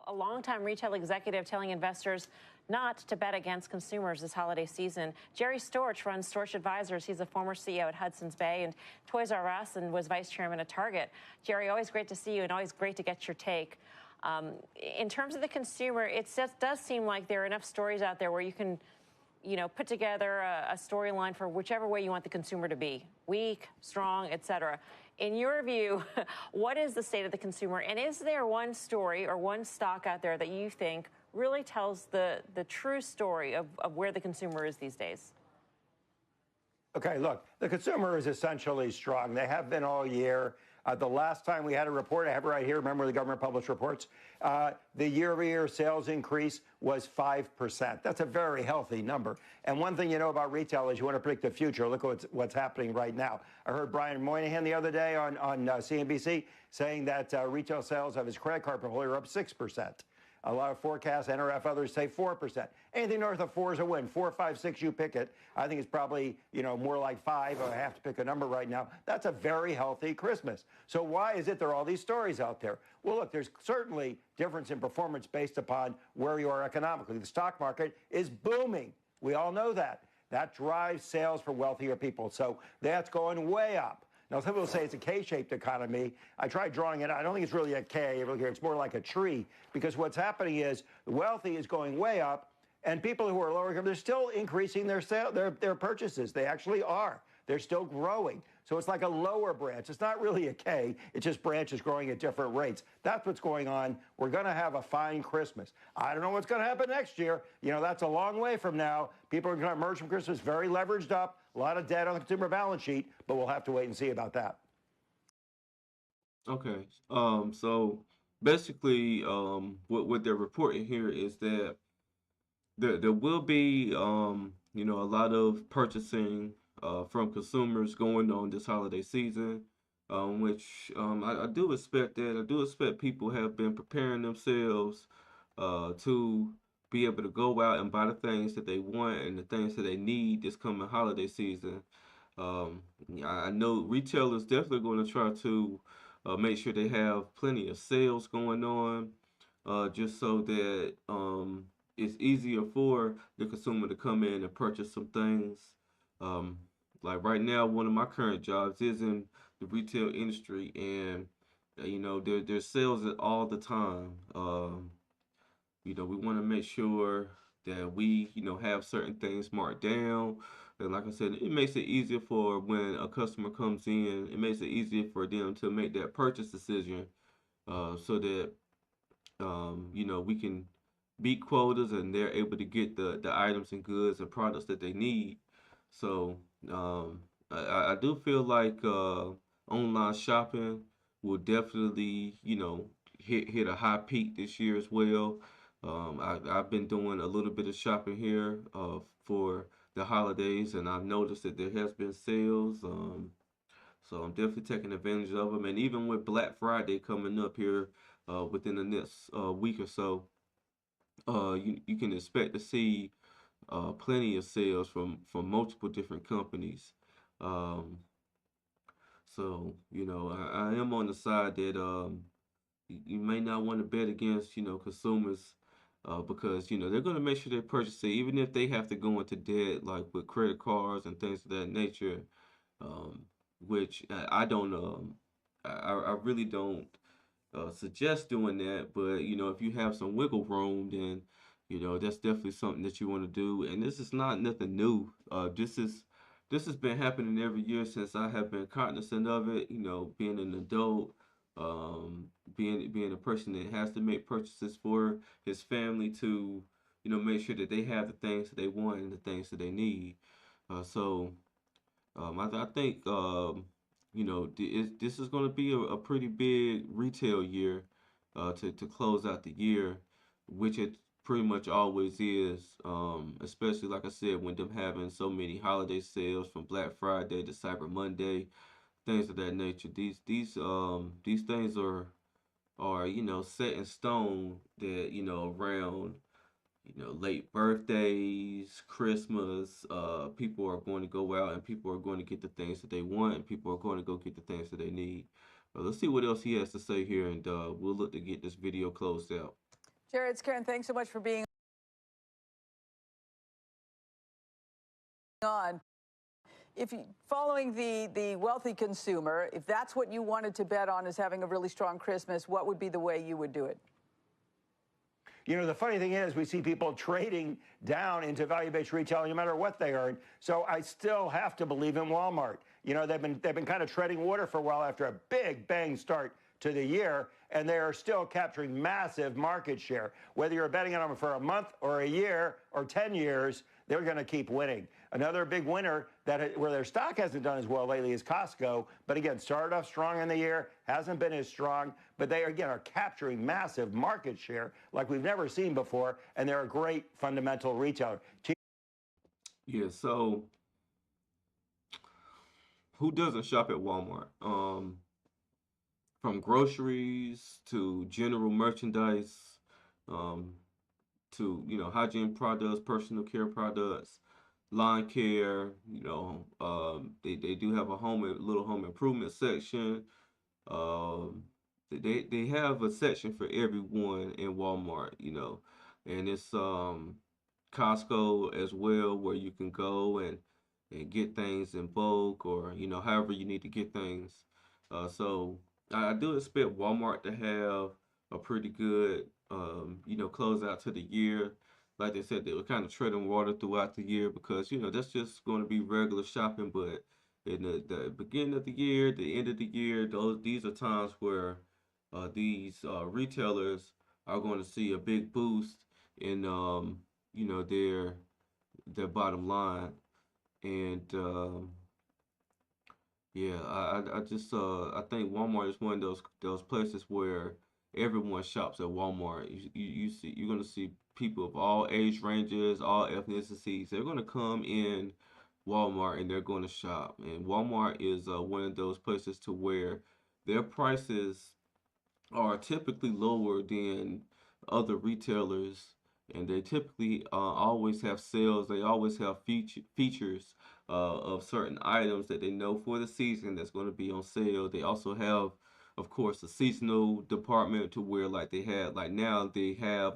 A longtime retail executive telling investors not to bet against consumers this holiday season. Jerry Storch runs Storch Advisors. He's a former CEO at Hudson's Bay and Toys R Us and was vice chairman at Target. Jerry, always great to see you and always great to get your take. In terms of the consumer, it does seem like there are enough stories out there where you can, put together a storyline for whichever way you want the consumer to be, weak, strong, et cetera. In your view, what is the state of the consumer? And is there one story or one stock out there that you think really tells the true story of where the consumer is these days? Okay, look, the consumer is essentially strong. They have been all year. The last time we had a report, I have it right here, remember the government published reports, the year-over-year sales increase was 5%. That's a very healthy number. And one thing you know about retail is you want to predict the future. Look at what's happening right now. I heard Brian Moynihan the other day on CNBC saying that retail sales of his credit card portfolio are up 6%. A lot of forecasts, NRF, others say 4%. Anything north of 4 is a win. 4, 5, 6, you pick it. I think it's probably, more like 5. I have to pick a number right now. That's a very healthy Christmas. So why is it there are all these stories out there? Well, look, there's certainly difference in performance based upon where you are economically. The stock market is booming. We all know that. That drives sales for wealthier people. So that's going way up. Now, some people say it's a K-shaped economy. I tried drawing it. I don't think it's really a K. It's more like a tree, because what's happening is the wealthy is going way up, and people who are lower income, they're still increasing their purchases. They actually are. They're still growing. So it's like a lower branch. It's not really a K. It's just branches growing at different rates. That's what's going on. We're going to have a fine Christmas. I don't know what's going to happen next year. That's a long way from now. People are going to emerge from Christmas very leveraged up, a lot of debt on the consumer balance sheet, but we'll have to wait and see about that. Okay. So basically, what they're reporting here is that there will be, a lot of purchasing from consumers going on this holiday season, which I do expect that. I do expect people have been preparing themselves to be able to go out and buy the things that they want and the things that they need this coming holiday season. I know retailers definitely going to try to make sure they have plenty of sales going on, just so that it's easier for the consumer to come in and purchase some things. Like right now, one of my current jobs is in the retail industry, and there's sales all the time. We want to make sure that we, have certain things marked down. And like I said, it makes it easier for when a customer comes in, it makes it easier for them to make that purchase decision, so that, we can beat quotas and they're able to get the items and goods and products that they need. So I do feel like online shopping will definitely, hit a high peak this year as well. I've been doing a little bit of shopping here for the holidays, and I've noticed that there has been sales. So I'm definitely taking advantage of them. And even with Black Friday coming up here within the next week or so, you can expect to see plenty of sales from multiple different companies. So I am on the side that you may not want to bet against consumers, because they're going to make sure they purchase it, even if they have to go into debt, like with credit cards and things of that nature, which I don't I really don't suggest doing that. But if you have some wiggle room, then that's definitely something that you want to do. And this is not nothing new. This has been happening every year since I have been cognizant of it. Being an adult, being a person that has to make purchases for his family to make sure that they have the things that they want and the things that they need. So I think this is going to be a pretty big retail year to close out the year, which it pretty much always is, especially like I said, when them having so many holiday sales from Black Friday to Cyber Monday, things of that nature. These things are set in stone that around late birthdays, Christmas, people are going to go out and people are going to get the things that they want, and people are going to go get the things that they need. Let's see what else he has to say here, and we'll look to get this video closed out. Jerry, it's Karen. Thanks so much for being on. If you, following the wealthy consumer, if that's what you wanted to bet on is having a really strong Christmas, what would be the way you would do it? You know, the funny thing is we see people trading down into value-based retail no matter what they earn. So I still have to believe in Walmart. You know, they've been kind of treading water for a while after a big bang start to the year, and they are still capturing massive market share. Whether you're betting on them for a month or a year or 10 years, they're going to keep winning. Another big winner where their stock hasn't done as well lately is Costco. But again, started off strong in the year, hasn't been as strong. But they, again, are capturing massive market share like we've never seen before. And they're a great fundamental retailer. Yeah, so who doesn't shop at Walmart? From groceries to general merchandise, um, to hygiene products, personal care products, lawn care. They do have a little home improvement section. Um, they have a section for everyone in Walmart. And it's Costco as well, where you can go and get things in bulk, or however you need to get things. So I do expect Walmart to have a pretty good close out to the year. Like they said, they were kind of treading water throughout the year because that's just going to be regular shopping. But in the beginning of the year, the end of the year, these are times where these retailers are going to see a big boost in their bottom line. And yeah, I just I think Walmart is one of those places where everyone shops at Walmart. You're gonna see people of all age ranges, all ethnicities. They're gonna come in Walmart and they're going to shop. And Walmart is one of those places to where their prices are typically lower than other retailers, and they typically always have sales. They always have features of certain items that they know for the season that's going to be on sale. They also have, of course, a seasonal department to where like now they have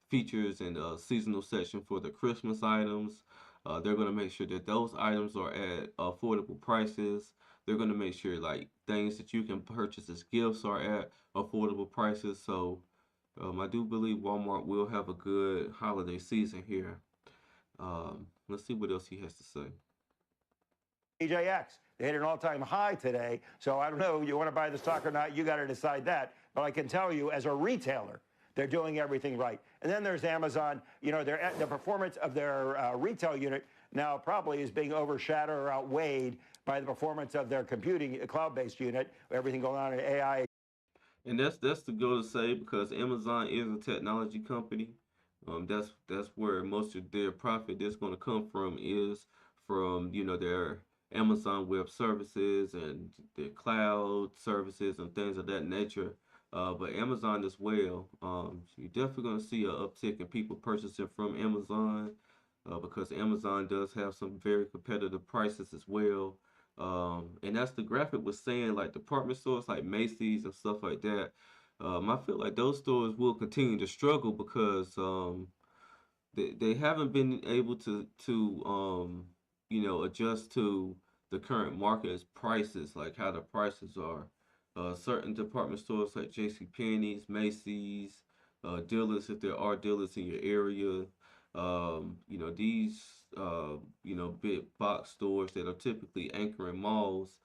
features and a seasonal section for the Christmas items. They're going to make sure that those items are at affordable prices. They're going to make sure like things that you can purchase as gifts are at affordable prices. So I do believe Walmart will have a good holiday season here. Let's see what else he has to say. TJX, they hit an all-time high today. So I don't know, you want to buy the stock or not, you got to decide that. But I can tell you, as a retailer, they're doing everything right. And then there's Amazon. The performance of their retail unit now probably is being overshadowed or outweighed by the performance of their computing cloud-based unit, everything going on in AI. And that's to go to say because Amazon is a technology company. That's where most of their profit is going to come from is from their Amazon Web Services and their cloud services and things of that nature. But Amazon as well. You're definitely going to see an uptick in people purchasing from Amazon because Amazon does have some very competitive prices as well. And that's the graphic was saying, like department stores like Macy's and stuff like that. I feel like those stores will continue to struggle because they haven't been able to adjust to the current market's prices, like how the prices are. Certain department stores like JCPenney's, Macy's, dealers if there are dealers in your area. These big box stores that are typically anchoring malls,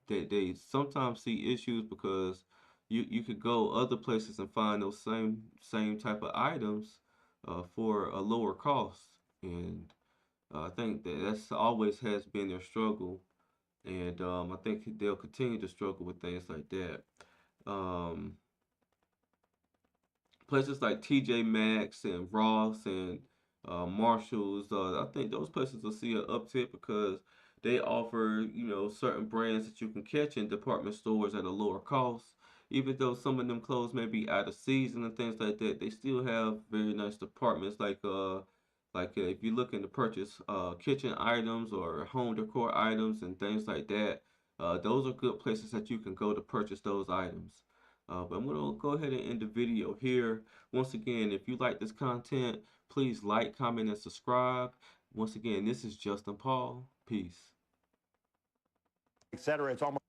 they sometimes see issues because you could go other places and find those same type of items for a lower cost, and I think that's always has been their struggle, and I think they'll continue to struggle with things like that. Um, Places like TJ Maxx and Ross and Marshalls, I think those places will see an uptick because they offer, certain brands that you can catch in department stores at a lower cost. Even though some of them clothes may be out of season and things like that, they still have very nice departments. Like if you're looking to purchase kitchen items or home decor items and things like that, those are good places that you can go to purchase those items. But I'm going to go ahead and end the video here. Once again, if you like this content, please like, comment, and subscribe. Once again, this is Justin Paul. Peace. Et cetera. It's almost